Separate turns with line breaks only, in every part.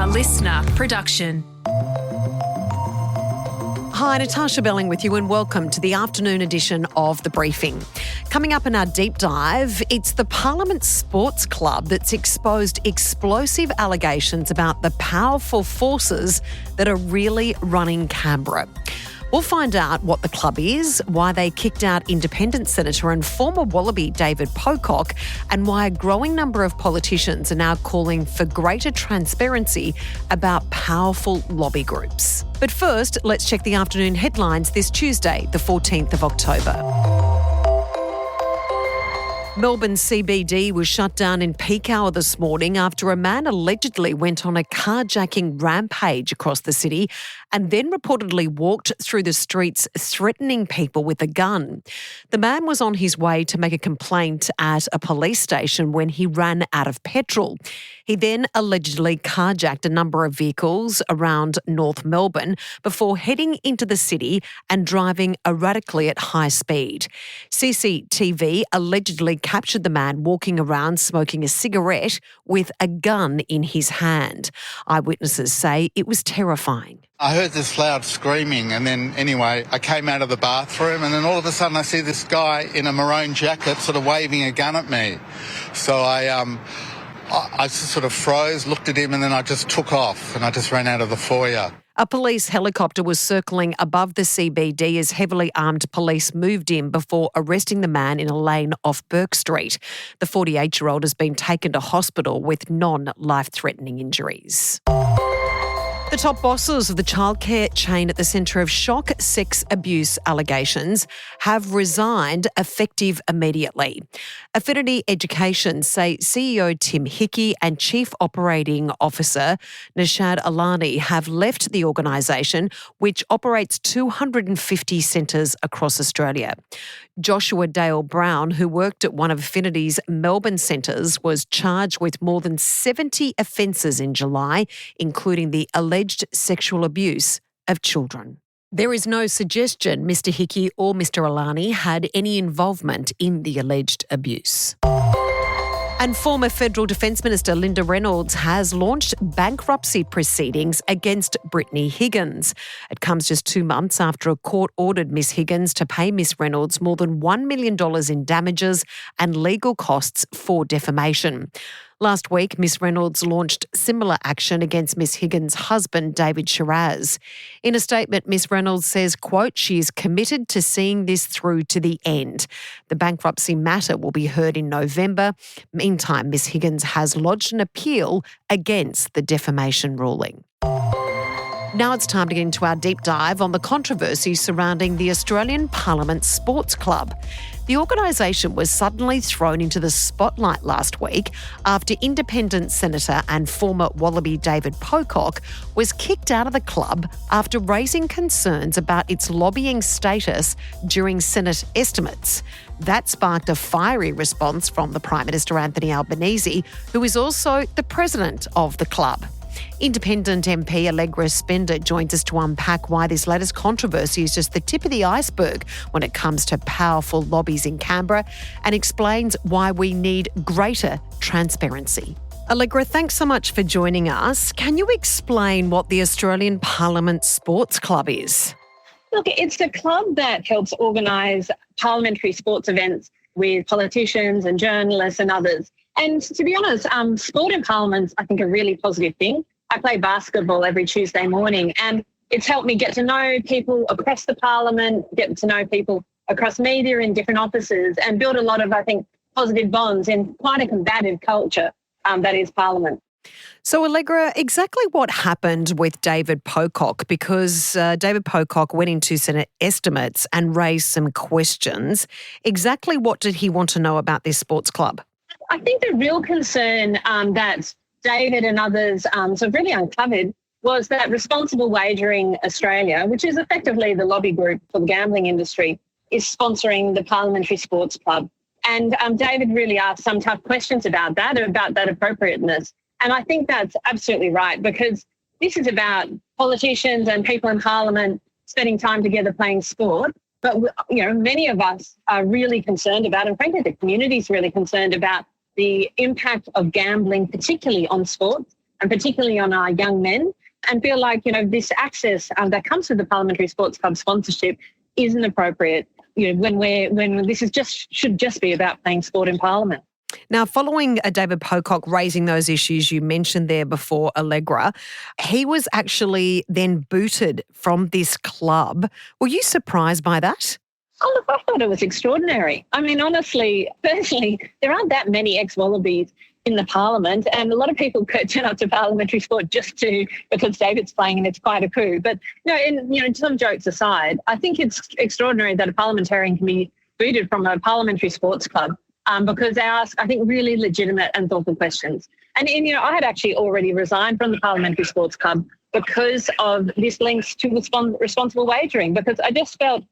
listener production.
Hi, Natarsha Belling with you and welcome to the afternoon edition of The Briefing. Coming up in our deep dive, it's the Parliament Sports Club that's exposed explosive allegations about the powerful forces that are really running Canberra. We'll find out what the club is, why they kicked out Independent Senator and former Wallaby David Pocock, and why a growing number of politicians are now calling for greater transparency about powerful lobby groups. But first, let's check the afternoon headlines this Tuesday, the 14th of October. Melbourne CBD was shut down in peak hour this morning after a man allegedly went on a carjacking rampage across the city and then reportedly walked through the streets threatening people with a gun. The man was on his way to make a complaint at a police station when he ran out of petrol. He then allegedly carjacked a number of vehicles around North Melbourne before heading into the city and driving erratically at high speed. CCTV allegedly captured the man walking around smoking a cigarette with a gun in his hand. Eyewitnesses say it was terrifying.
I heard this loud screaming and then anyway, I came out of the bathroom and then all of a sudden I see this guy in a maroon jacket sort of waving a gun at me. So I just sort of froze, looked at him and then I just took off and I just ran out of the foyer.
A police helicopter was circling above the CBD as heavily armed police moved in before arresting the man in a lane off Burke Street. The 48-year-old has been taken to hospital with non-life-threatening injuries. The top bosses of the childcare chain at the centre of shock sex abuse allegations have resigned effective immediately. Affinity Education say CEO Tim Hickey and Chief Operating Officer Natarsha Belling have left the organisation, which operates 250 centres across Australia. Joshua Dale Brown, who worked at one of Affinity's Melbourne centres, was charged with more than 70 offences in July, including the alleged sexual abuse of children. There is no suggestion Mr Hickey or Mr Alani had any involvement in the alleged abuse. And former Federal Defence Minister Linda Reynolds has launched bankruptcy proceedings against Brittany Higgins. It comes just 2 months after a court ordered Miss Higgins to pay Miss Reynolds more than $1 million in damages and legal costs for defamation. Last week, Miss Reynolds launched similar action against Miss Higgins' husband, David Shiraz. In a statement, Miss Reynolds says, quote, she is committed to seeing this through to the end. The bankruptcy matter will be heard in November. Meantime, Miss Higgins has lodged an appeal against the defamation ruling. Now it's time to get into our deep dive on the controversy surrounding the Australian Parliament Sports Club. The organisation was suddenly thrown into the spotlight last week after Independent Senator and former Wallaby David Pocock was kicked out of the club after raising concerns about its lobbying status during Senate estimates. That sparked a fiery response from the Prime Minister Anthony Albanese, who is also the president of the club. Independent MP Allegra Spender joins us to unpack why this latest controversy is just the tip of the iceberg when it comes to powerful lobbies in Canberra and explains why we need greater transparency. Allegra, thanks so much for joining us. Can you explain what the Australian Parliament Sports Club is?
Look, it's a club that helps organise parliamentary sports events with politicians and journalists and others. And to be honest, sport in Parliament's, I think, a really positive thing. I play basketball every Tuesday morning and it's helped me get to know people across the Parliament, get to know people across media in different offices and build a lot of, I think, positive bonds in quite a combative culture that is Parliament.
So, Allegra, exactly what happened with David Pocock? Because David Pocock went into Senate estimates and raised some questions. Exactly what did he want to know about this sports club?
I think the real concern that David and others sort of really uncovered was that Responsible Wagering Australia, which is effectively the lobby group for the gambling industry, is sponsoring the Parliamentary Sports Club. And David really asked some tough questions about that appropriateness. And I think that's absolutely right, because this is about politicians and people in Parliament spending time together playing sport. But, you know, many of us are really concerned about, and frankly, the community is really concerned about the impact of gambling, particularly on sport. and particularly on our young men, and feel like, this access that comes with the Parliamentary Sports Club sponsorship isn't appropriate, when this is should just be about playing sport in Parliament.
Now, following David Pocock raising those issues you mentioned there before, Allegra, he was actually then booted from this club. Were you surprised by that?
Oh, look, I thought it was extraordinary. I mean, honestly, personally, there aren't that many ex-Wallabies in the Parliament, and a lot of people turn up to parliamentary sport because David's playing, and it's quite a coup. But some jokes aside, I think it's extraordinary that a parliamentarian can be booted from a parliamentary sports club because they ask, I think, really legitimate and thoughtful questions. And I had actually already resigned from the Parliamentary Sports Club because of this links to responsible wagering, because I just felt,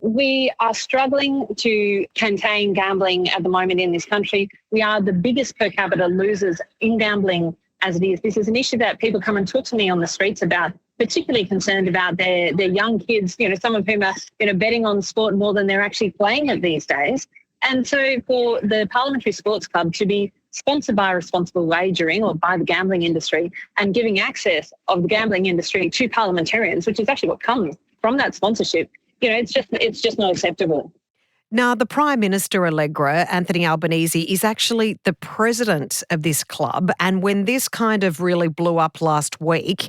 we are struggling to contain gambling at the moment in this country. We are the biggest per capita losers in gambling as it is. This is an issue that people come and talk to me on the streets about, particularly concerned about their young kids, some of whom are, betting on sport more than they're actually playing it these days. And so for the Parliamentary Sports Club to be sponsored by responsible wagering or by the gambling industry and giving access of the gambling industry to parliamentarians, which is actually what comes from that sponsorship, it's just not acceptable.
Now, the Prime Minister, Allegra, Anthony Albanese, is actually the president of this club. And when this kind of really blew up last week,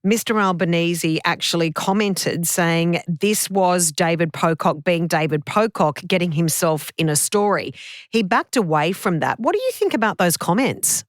Mr. Albanese actually commented saying this was David Pocock being David Pocock, getting himself in a story. He backed away from that. What do you think about those comments?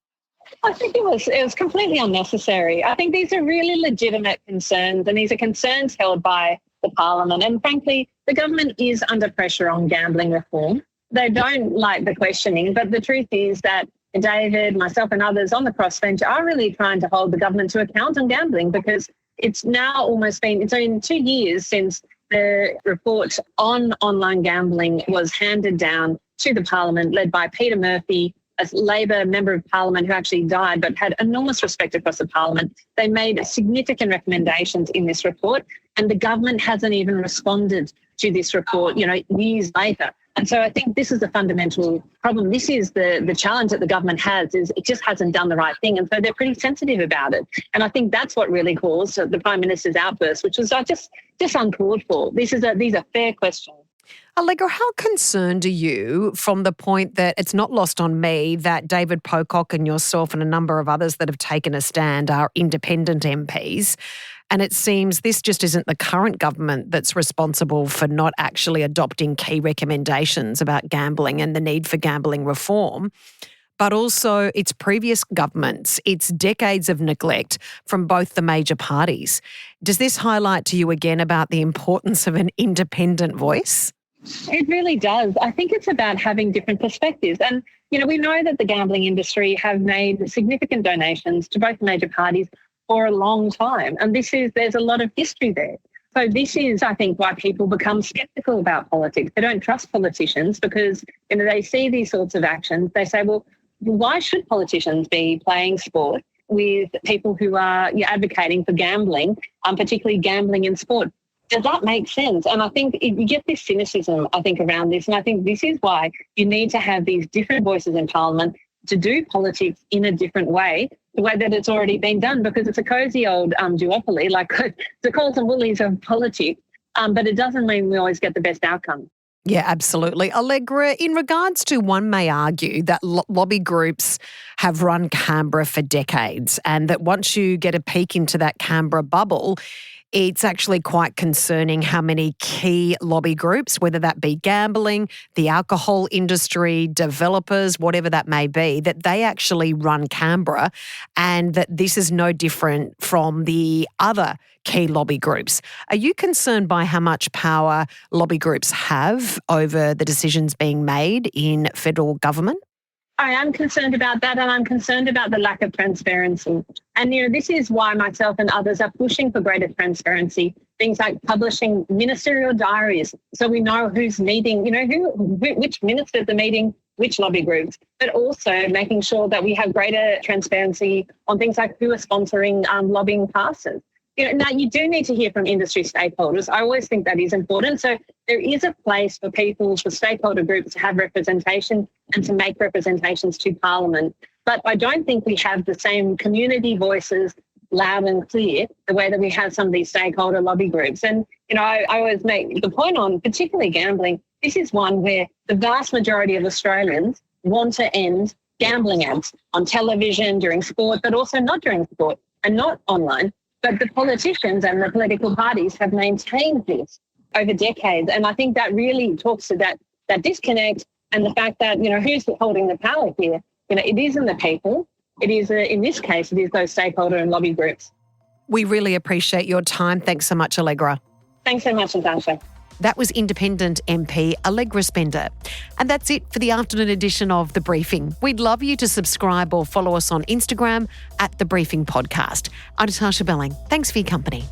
I think it was completely unnecessary. I think these are really legitimate concerns, and these are concerns held by the Parliament. And frankly, the government is under pressure on gambling reform. They don't like the questioning, but the truth is that David, myself and others on the crossbench are really trying to hold the government to account on gambling, because it's now it's only 2 years since the report on online gambling was handed down to the Parliament, led by Peter Murphy, a Labor member of Parliament who actually died but had enormous respect across the Parliament. They made significant recommendations in this report, and the government hasn't even responded to this report, years later. And so I think this is the fundamental problem. This is the challenge that the government has, is it just hasn't done the right thing. And so they're pretty sensitive about it. And I think that's what really caused the Prime Minister's outburst, which was just uncalled for. These are fair questions.
Allegra, how concerned are you from the point that it's not lost on me that David Pocock and yourself and a number of others that have taken a stand are independent MPs, and it seems this just isn't the current government that's responsible for not actually adopting key recommendations about gambling and the need for gambling reform, but also its previous governments, its decades of neglect from both the major parties. Does this highlight to you again about the importance of an independent voice?
It really does. I think it's about having different perspectives. And, we know that the gambling industry have made significant donations to both major parties for a long time. And there's a lot of history there. So this is, I think, why people become sceptical about politics. They don't trust politicians because, they see these sorts of actions. They say, well, why should politicians be playing sport with people who are advocating for gambling, particularly gambling in sport? Does that make sense? And I think you get this cynicism, around this. And I think this is why you need to have these different voices in Parliament to do politics in a different way, the way that it's already been done, because it's a cosy old duopoly, like the Coles and Woolies of politics, but it doesn't mean we always get the best outcome.
Yeah, absolutely. Allegra, in regards to, one may argue that lobby groups have run Canberra for decades, and that once you get a peek into that Canberra bubble, it's actually quite concerning how many key lobby groups, whether that be gambling, the alcohol industry, developers, whatever that may be, that they actually run Canberra, and that this is no different from the other key lobby groups. Are you concerned by how much power lobby groups have over the decisions being made in federal government?
I am concerned about that, and I'm concerned about the lack of transparency. And, this is why myself and others are pushing for greater transparency, things like publishing ministerial diaries so we know who's meeting, which ministers are meeting which lobby groups, but also making sure that we have greater transparency on things like who are sponsoring lobbying passes. Now, you do need to hear from industry stakeholders. I always think that is important. So there is a place for stakeholder groups to have representation and to make representations to Parliament. But I don't think we have the same community voices loud and clear the way that we have some of these stakeholder lobby groups. And, I always make the point on particularly gambling. This is one where the vast majority of Australians want to end gambling ads on television, during sport, but also not during sport and not online. But the politicians and the political parties have maintained this over decades. And I think that really talks to that disconnect and the fact that, who's holding the power here? It isn't the people. It is, in this case, it is those stakeholder and lobby groups.
We really appreciate your time. Thanks so much, Allegra.
Thanks so much, Natarsha.
That was Independent MP Allegra Spender. And that's it for the afternoon edition of The Briefing. We'd love you to subscribe or follow us on Instagram @The Briefing Podcast. I'm Natarsha Belling. Thanks for your company.